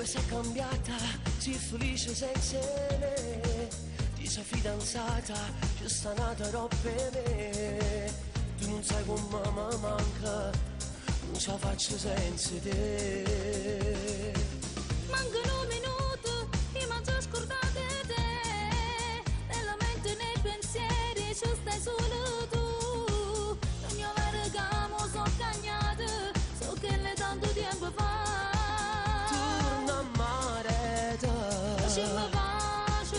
sei cambiata, sii felice senza me. Ti sei fidanzata, ci sta nata roba per me. Tu non sai come mi manca, non ce la faccio senza te. Mancano minuti, io mi già scordato di te. Nella mente e nei pensieri ci stai solo tu. Non io vero che mi sono cagnata, so che le tanto tempo fa. Ci mi pace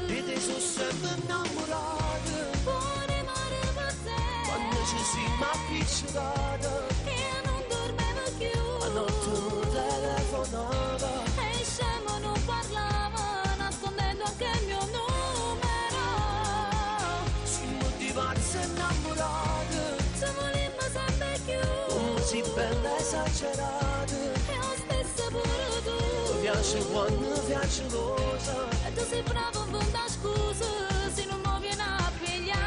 e te sono sempre innamorata. Buone mare per te, Quando ci siamo appiccicati io non dormevo più. a notte non telefonava. E scemo non parlava, nascondendo anche il mio numero. Siamo diversi innamorati, Se volimmo sempre più, come si bella esagerata. e lo stesso pure tu. Mi piace quando piace cosa, E tu sei bravo a inventare scuse, se non mi viene a pigliare.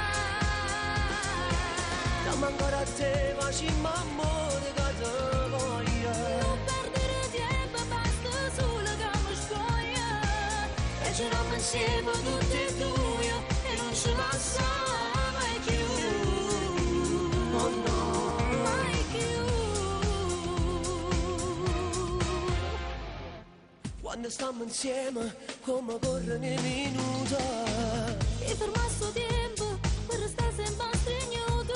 dammi ancora a te, facciamo amore che te voglio. Non perdere tempo, basta solo che mi spoglia. E giriamo insieme tutti e due e non ce la sa mai più. Oh no, Mai più. quando stiamo insieme come corrono i minuti. E fermato tempo per restare sempre stregnuto.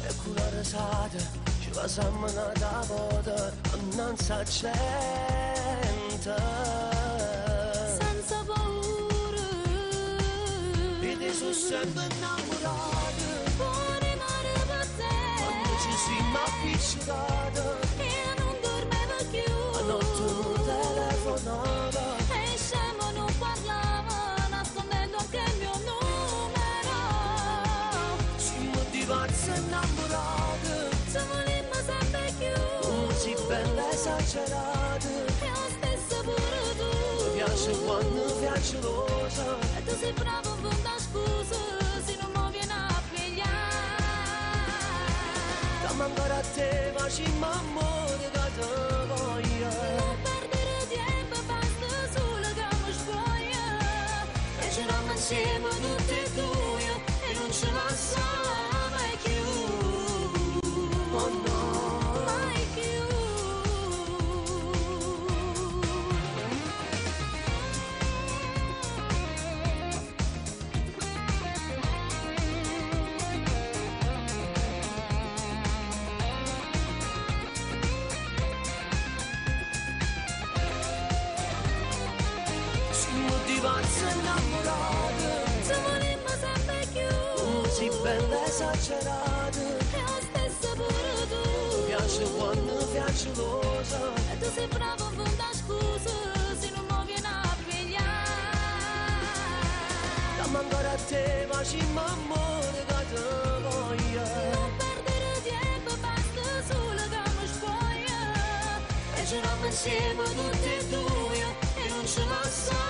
E con la risata ci passiamo una volta non sa gente. Senza paura. E te sono sempre innamorata. Buone mare per Quando ci te, siamo appiccicati io non dormevo più. a notte non telefonava. E scemo non parlava, nascondendo anche il mio numero. Siamo diversi innamorati, Se volimmo sempre più, come si bella esagerata. e lo stesso pure tu. Mi piace quando piace cosa, E tu sei bravo a inventare scuse, se non mi viene a pigliare. dammi ancora a te, facciamo amore che te voglio. Non perdere tempo, basta solo che mi spoglia. E giriamo insieme tutti e due e non ce la sa mai più. Oh no, Mai più. siamo diversi innamorati, Se volimmo sempre più, come si bella esagerata. e lo stesso pure tu. Mi piace quando piace cosa, E tu sei bravo a inventare scuse, se non mi viene a pigliare. dammi ancora a te, facciamo amore che te voglio. Non perdere tempo, basta solo che mi spoglia. E giriamo insieme tutti e due e non ce la sa